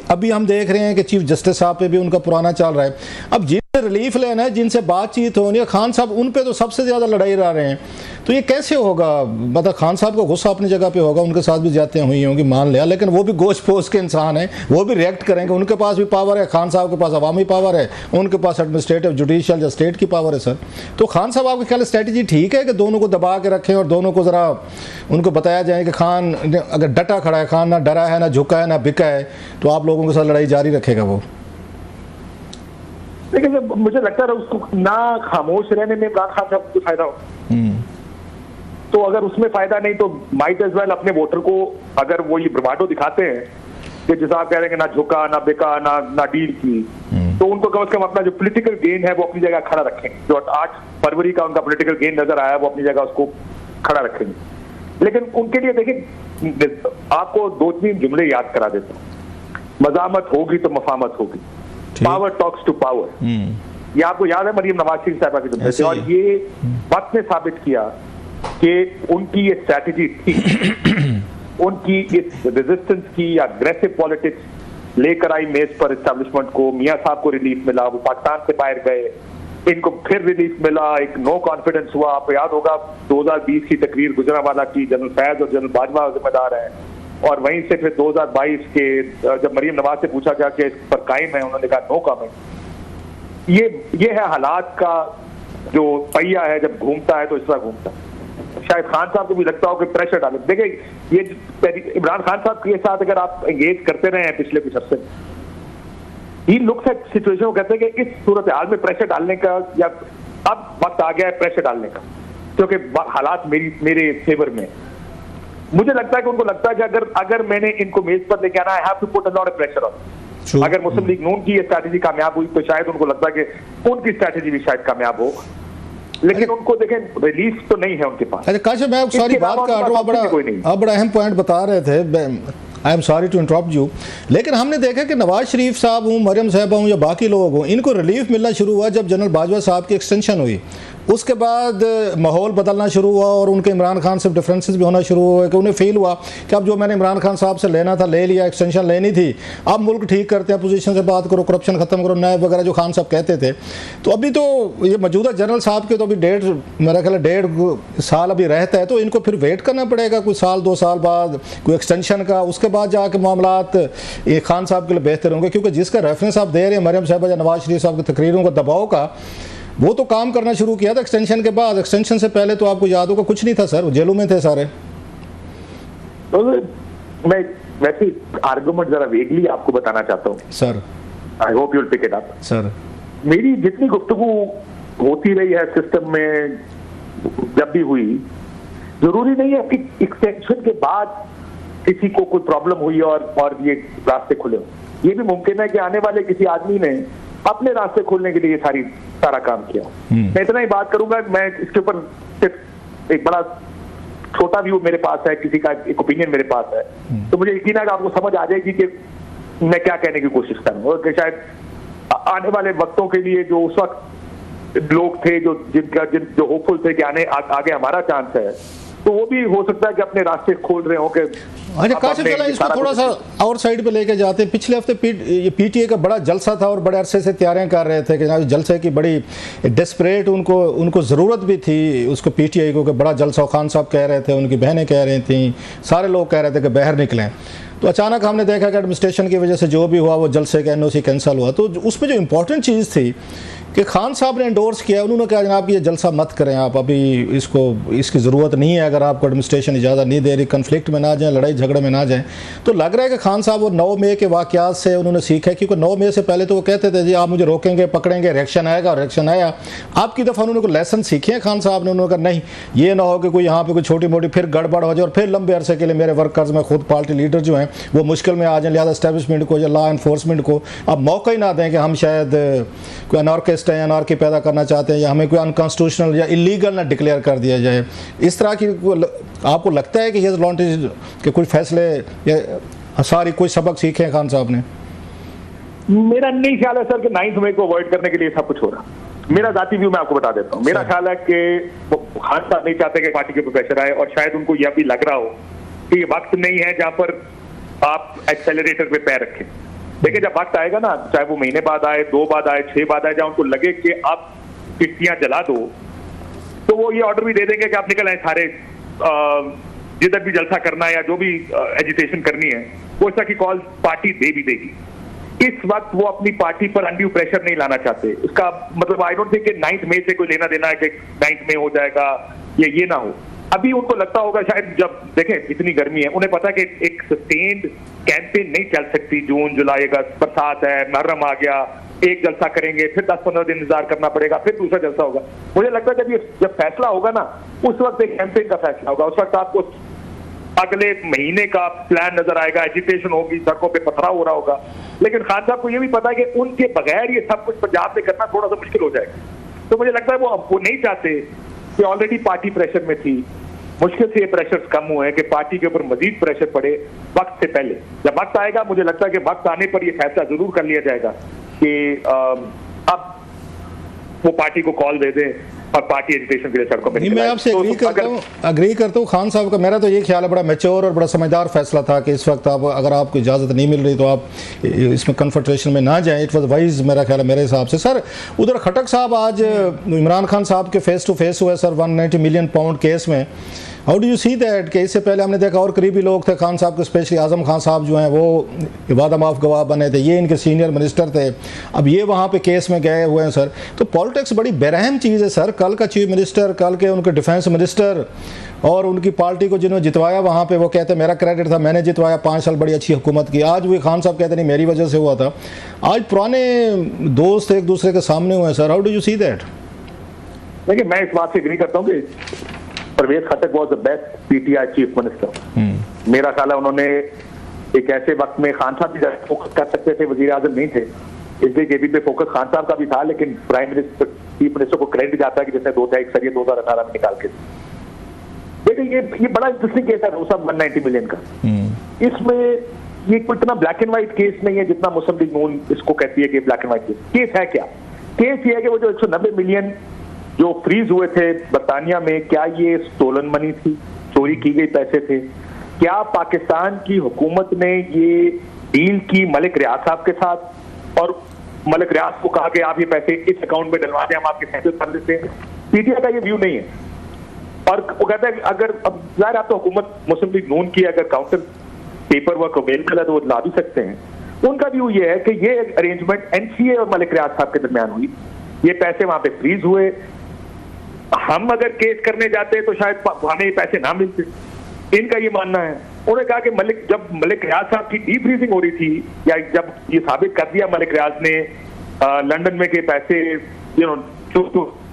अभी हम देख रहे हैं कि चीफ जस्टिस साहब पे भी उनका पुराना चल रहा है। अब जिनसे रिलीफ लेना है, जिनसे बातचीत होनी है, खान साहब उन पे तो सबसे ज़्यादा लड़ाई ला रहे हैं। तो ये कैसे होगा? मतलब खान साहब को गुस्सा अपनी जगह पे होगा, उनके साथ भी जाते हुई होंगी, मान लिया, लेकिन वो भी गोश पोश के इंसान हैं, वो भी रिएक्ट करेंगे। उनके पास भी पावर है, खान साहब के पास अवामी पावर है, उनके पास एडमिनिस्ट्रेटिव जुडिशियल या स्टेट की पावर है सर। तो खान साहब आपके ख्याल स्ट्रैटेजी ठीक है कि दोनों को दबा के रखें और दोनों को ज़रा उनको बताया जाए कि खान अगर डटा खड़ा है, खान ना डरा है, ना झुका है, ना बिका है, तो आप लोगों के साथ लड़ाई जारी रखेगा वो? लेकिन मुझे लगता है उसको ना खामोश रहने में इमरान खान साहब को फायदा हो, तो अगर उसमें फायदा नहीं तो माइट एज वेल अपने वोटर को, अगर वो ये ब्रवाडो दिखाते हैं कि जैसा आप कह रहे हैं कि ना झुका, ना बिका, ना डील की, तो उनको कम से कम अपना जो पॉलिटिकल गेन है वो अपनी जगह खड़ा रखें। जो 8 फरवरी का उनका पॉलिटिकल गेन नजर आया वो अपनी जगह उसको खड़ा रखेंगे। लेकिन उनके लिए देखिए, आपको 2-3 जुमले याद करा देता हूँ। मजामत होगी तो मफामत होगी, पावर टॉक्स टू पावर। ये आपको याद है मरियम नवाज शरीफ साहबा के जुमले थे, और ये वक्त ने साबित किया कि उनकी ये स्ट्रैटेजी थी। उनकी इस रेजिस्टेंस की या अग्रेसिव पॉलिटिक्स लेकर आई मेज पर एस्टैब्लिशमेंट को। मियां साहब को रिलीफ मिला, वो पाकिस्तान से बाहर गए, इनको फिर रिलीफ मिला, एक नो कॉन्फिडेंस हुआ। आपको याद होगा 2020 की तकरीर गुजरांवाला की, जनरल फैज और जनरल बाजवा जिम्मेदार हैं, और वहीं से फिर 2022 के जब मरियम नवाज से पूछा गया कि इस पर कायम है, उन्होंने कहा नो कमेंट। ये है हालात का जो पहिया है, जब घूमता है तो इस तरह घूमता है। शायद खान साहब को भी लगता हो कि प्रेशर डाले। देखिए, ये इमरान खान साहब के साथ अगर आप एंगेज करते रहे हैं पिछले कुछ हफ्ते, ही लुक्स एट सिचुएशन को कहते हैं कि इस सूरत हाल में प्रेशर डालने का, या अब वक्त आ गया है प्रेशर डालने का, क्योंकि हालात मेरे फेवर में। मुझे लगता है कि उनको लगता है कि अगर मैंने इनको मेज पर लेके आना, I have to put a lot of pressure on. अगर मुस्लिम लीग नून की ये स्ट्रैटेजी कामयाब हुई तो शायद उनको लगता है कि उनकी स्ट्रैटेजी भी शायद कामयाब हो। लेकिन उनको देखें, रिलीफ तो नहीं है उनके पास। अच्छा काशिफ, मैं सारी बात काट रहा हूँ, आप बड़ा अहम पॉइंट बता रहे थे, I am sorry to interrupt you, लेकिन हमने देखा कि नवाज शरीफ साहब हूँ, मरियम साहबा हूँ या बाकी लोग हों, इनको रिलीफ मिलना शुरू हुआ जब जनरल बाजवा साहब की एक्सटेंशन हुई। उसके बाद माहौल बदलना शुरू हुआ और उनके इमरान खान से डिफरेंसेस भी होना शुरू हुए कि उन्हें फील हुआ कि अब जो मैंने इमरान खान साहब से लेना था ले लिया, एक्सटेंशन लेनी थी, अब मुल्क ठीक करते हैं, अपोजिशन से बात करो, करप्शन ख़त्म करो, नायब वगैरह जो खान साहब कहते थे। तो अभी तो ये मौजूदा जनरल साहब के तो अभी मेरा ख्याल 1.5 साल अभी रहता है, तो इनको फिर वेट करना पड़ेगा कोई 1-2 साल बाद कोई एक्सटेंशन का, उसके बाद जाके मामलात ये खान साहब के लिए बेहतर होंगे। क्योंकि जिसका रेफरेंस आप दे रहे हैं मरियम साहबा या नवाज शरीफ साहब की तकरीरों का दबाव का, वो तो काम करना शुरू किया था एक्सटेंशन के बाद। एक्सटेंशन से पहले तो आपको याद होगा कुछ नहीं था सर, जेलों में थे सारे। तो मैं वैसे आर्गुमेंट जरा वेगली आपको बताना चाहता हूँ sir, I hope you will pick it up sir. मेरी जितनी गुफ्तगू होती रही है सिस्टम में, जब भी हुई, जरूरी नहीं है कि एक्सटेंशन के बाद किसी को कोई प्रॉब्लम हुई और ये रास्ते खुले हो। ये भी मुमकिन है कि आने वाले किसी आदमी ने अपने रास्ते खोलने के लिए सारा काम किया। मैं इतना ही बात करूंगा, मैं इसके ऊपर सिर्फ एक बड़ा छोटा व्यू मेरे पास है, किसी का एक ओपिनियन मेरे पास है, तो मुझे यकीन है कि आपको समझ आ जाएगी कि मैं क्या कहने की कोशिश कर रहा हूँ। और शायद आने वाले वक्तों के लिए जो उस वक्त लोग थे जो होपफुल थे कि आगे हमारा चांस है, तो वो भी हो सकता है कि अपने रास्ते खोल रहे हो कि अच्छा काशिफ, चला इसको थोड़ा सा आउट साइड पे लेके जाते हैं। पिछले हफ्ते पीटीए का बड़ा जलसा था और बड़े अरसे से तैयारियां कर रहे थे कि जलसे की बड़ी डेस्परेट उनको ज़रूरत भी थी उसको, पीटीआई को, कि बड़ा जलसा। खान साहब कह रहे थे, उनकी बहनें कह रही थी, सारे लोग कह रहे थे कि बाहर निकलें। तो अचानक हमने देखा कि एडमिनिस्ट्रेशन की वजह से जो भी हुआ वो जलसे का एनओसी कैंसिल हुआ। तो उसमें जो इंपॉर्टेंट चीज़ थी कि खान साहब ने एंडोर्स किया, उन्होंने कहा जनाब ये जलसा मत करें आप, अभी इसकी ज़रूरत नहीं है, अगर आपको एडमिनिस्ट्रेशन इजाज़त नहीं दे रही, कन्फ्लिक्ट में ना जाए, लड़ाई झगड़े में ना जाए। तो लग रहा है कि खान साहब वो 9 मई के वाक़यात से उन्होंने सीखा, क्योंकि 9 मई से पहले तो वो कहते थे जी आप मुझे रोकेंगे, पकड़ेंगे, रिएक्शन आएगा, और रिएक्शन आया। आपकी दफ़ा उन्होंने कोई लेसन सीखे हैं खान साहब ने? उन्होंने कहा नहीं, ये ना हो कि कोई यहाँ पर कोई छोटी मोटी फिर गड़बड़ हो जाए और फिर लंबे अरसे के लिए मेरे वर्कर्स में खुद पार्टी लीडर जो हैं वो मुश्किल में आ जाए, लिहाजा एस्टेब्लिशमेंट को या लॉ इन्फोर्समेंट को अब मौका ही ना दें कि हम शायद कोई अनार्किस्ट है, अनार्की पैदा करना चाहते हैं, या हमें कोई अनकॉन्स्टिट्यूशनल या इलीगल ना डिक्लेयर कर दिया जाए। इस तरह की आपको लगता है कि ये लॉन्टेज के कुछ फैसले या सारी कोई सबक सीखे हैं खान साहब ने? मेरा नहीं ख्याल है सर कि 9 मई को अवॉइड करने के लिए सब कुछ हो रहा। मेरा जाती व्यू मैं आपको बता देता हूँ। मेरा ख्याल है कि खान साहब नहीं चाहते कि पार्टी के ऊपर प्रेशर आए, और शायद उनको यह भी लग रहा हो कि ये वक्त नहीं है जहां पर आप एक्सेलरेटर पे पैर रखें। देखिए जब वक्त आएगा ना, चाहे वो महीने बाद आए, 2 बाद आए, 6 बाद आए, जब उनको लगे कि अब किश्तियां जला दो, तो वो ये ऑर्डर भी दे देंगे कि आप निकल आए सारे, जिधर भी जलसा करना है या जो भी एजिटेशन करनी है, वो ऐसा की कॉल पार्टी दे भी देगी। इस वक्त वो अपनी पार्टी पर अनड्यू प्रेशर नहीं लाना चाहते। उसका मतलब आई डोंट थिंक कि 9 मई से कोई लेना देना है कि 9 मई हो जाएगा, ये ना हो। अभी उनको लगता होगा शायद, जब देखें इतनी गर्मी है, उन्हें पता है कि एक सस्टेन्ड कैंपेन नहीं चल सकती। जून, जुलाई, अगस्त, बरसात है, मुहर्रम आ गया, एक जलसा करेंगे, फिर 10-15 दिन इंतजार करना पड़ेगा, फिर दूसरा जलसा होगा। मुझे लगता है जब फैसला होगा ना, उस वक्त एक कैंपेन का फैसला होगा। उस वक्त आपको अगले महीने का प्लान नजर आएगा, एजिटेशन होगी, सड़कों पे पथराव हो रहा होगा। लेकिन खान साहब को यह भी पता है कि उनके बगैर ये सब कुछ पंजाब में करना थोड़ा सा मुश्किल हो जाएगा। तो मुझे लगता है वो नहीं चाहते कि ऑलरेडी पार्टी प्रेशर में थी, मुश्किल से ये प्रेशर कम हुए हैं कि पार्टी के ऊपर मजीद प्रेशर पड़े वक्त से पहले। जब वक्त आएगा, मुझे लगता है कि वक्त आने पर यह फैसला जरूर कर लिया जाएगा कि अब वो पार्टी को कॉल दे दें और पार्टी एजुकेशन के लिए सड़कों पर। मैं आपसे अग्री करता हूँ खान साहब का। मेरा तो ये ख्याल है बड़ा मैच्योर और बड़ा समझदार फैसला था कि इस वक्त आप, अगर आपको इजाज़त नहीं मिल रही तो आप इसमें कन्फ्रंटेशन में ना जाएं। इट वाज वाइज, मेरा ख्याल है, मेरे हिसाब से। सर, उधर खटक साहब आज इमरान खान साहब के फेस टू फेस हुए सर 190 मिलियन पाउंड केस में। How do you see that कि इससे पहले हमने देखा और करीबी लोग थे खान साहब के, स्पेशली आजम खान साहब जो हैं वो वादा माफ गवाह बने थे, ये इनके सीनियर मिनिस्टर थे, अब ये वहाँ पे केस में गए हुए हैं सर। तो पॉलिटिक्स बड़ी बेरहम चीज़ है सर। कल का चीफ मिनिस्टर, कल के उनके डिफेंस मिनिस्टर और उनकी पार्टी को जिन्होंने जितवाया वहाँ पे, वो कहते मेरा क्रेडिट था, मैंने जितवाया, 5 साल बड़ी अच्छी हुकूमत की। आज वो खान साहब कहते नहीं मेरी वजह से हुआ था। आज पुराने दोस्त एक दूसरे के सामने हुए हैं sir. How do you see that? देखिए, मैं इस बात से एग्री करता हूँ कि Pervez Khattak was the best PTI chief minister. मेरा ख्याल है उन्होंने एक ऐसे वक्त में, खान साहब भी फोकस कर सकते थे, वजीर आजम नहीं थे, इसलिए जेबी पे फोकस खान साहब का भी था, लेकिन प्राइम मिनिस्टर, चीफ मिनिस्टर को क्रेडिट जाता है कि जिसने 2018 में निकाल के। देखिए ये बड़ा इंटरेस्टिंग केस है सब 190 मिलियन का। इसमें ये कोई इतना ब्लैक एंड व्हाइट केस नहीं है जितना मुस्लिम लीग नून इसको कहती है कि black and white case. Case है क्या? केस ये है कि वो जो 190 मिलियन जो फ्रीज हुए थे बरतानिया में, क्या ये स्टोलन मनी थी, चोरी की गई पैसे थे? क्या पाकिस्तान की हुकूमत ने ये डील की मलिक रियाज साहब के साथ और मलिक रियाज को कहा कि आप ये पैसे इस अकाउंट में डलवा दें, हम आपके सेटल कर देते हैं? पीटीआई का ये व्यू नहीं है। और वो कहता है अगर, अब जाहिर आप तो हुकूमत मुस्लिम लीग नून की अगर काउंटर पेपर वर्क अवेलेबल है तो वो ला भी सकते हैं। उनका व्यू ये है कि ये अरेंजमेंट एनसीए और मलिक रियाज साहब के दरमियान हुई, ये पैसे वहां पे फ्रीज हुए। हम अगर केस करने जाते तो शायद हमें ये पैसे ना मिलते, इनका ये मानना है। उन्होंने कहा कि जब मलिक रियाज साहब की डी फ्रीजिंग हो रही थी, या जब ये साबित कर दिया मलिक रियाज ने लंदन में के पैसे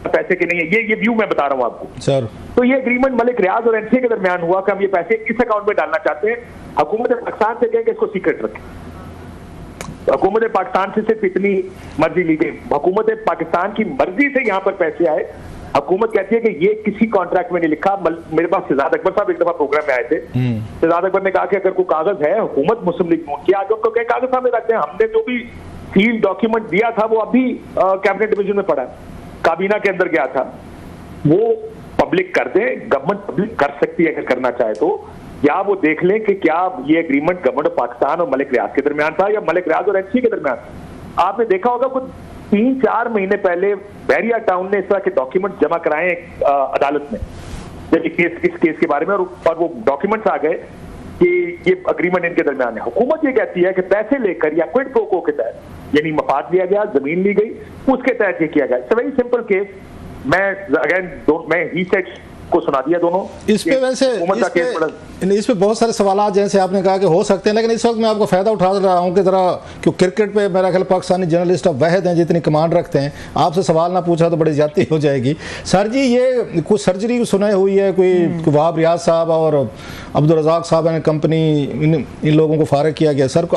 पैसे के नहीं है, ये व्यू मैं बता रहा हूँ आपको सर। तो ये एग्रीमेंट मलिक रियाज और एनसीए के दरमियान हुआ कि हम ये पैसे इस अकाउंट में डालना चाहते हैं। हुकूमत पाकिस्तान से कहें कि इसको सीक्रेट रखें। हुकूमत पाकिस्तान से सिर्फ इतनी मर्जी ली गई, हुकूमत पाकिस्तान की मर्जी से यहाँ पर पैसे आए। हुकूमत कहती है कि ये किसी कॉन्ट्रैक्ट में नहीं लिखा। मेरे पास शहजाद अकबर साहब एक दफा प्रोग्राम में आए थे। शहजाद अकबर ने कहा कि अगर कोई कागज है हुकूमत मुस्लिम लीग नून की, आज उनको कहीं कागज सामने रखते हैं, हमने जो भी सील डॉक्यूमेंट दिया था वो अभी कैबिनेट डिवीजन में पड़ा है, काबीना के अंदर गया था, वो पब्लिक कर दे। गवर्नमेंट पब्लिक कर सकती है अगर करना चाहे तो, या वो देख लें कि क्या ये एग्रीमेंट गवर्नमेंट ऑफ पाकिस्तान और मलिक रियाज के दरमियान था या मलिक रियाज और एनसीए के दरमियान। आपने देखा होगा कुछ 3-4 महीने पहले बैरिया टाउन ने इस तरह के डॉक्यूमेंट जमा कराए अदालत में, जब इस केस के बारे में, और वो डॉक्यूमेंट्स आ गए कि ये अग्रीमेंट इनके दरमियान है। हुकूमत ये कहती है कि पैसे लेकर या क्विड प्रो को के तहत, यानी मफाद लिया गया, जमीन ली गई, उसके तहत ये किया गया। It's a very simple case. मैं ही सेट को सुना दिया दोनों। इस पे वैसे इस पे बहुत सारे सवाल जैसे आपने कहा कि हो सकते हैं, लेकिन इस वक्त मैं आपको फायदा उठा रहा हूँ कि जरा क्यों क्रिकेट पे मेरा ख्याल पाकिस्तानी जर्नलिस्ट अब वहद हैं जितनी कमांड रखते हैं, आपसे सवाल ना पूछा तो बड़ी ज्यादती हो जाएगी। सर जी, ये कुछ सर्जरी सुनाई हुई है, कोई वहाब रियाज साहब और अब्दुल रज़ाक साहब ने कंपनी इन लोगों को फारिग किया गया सर।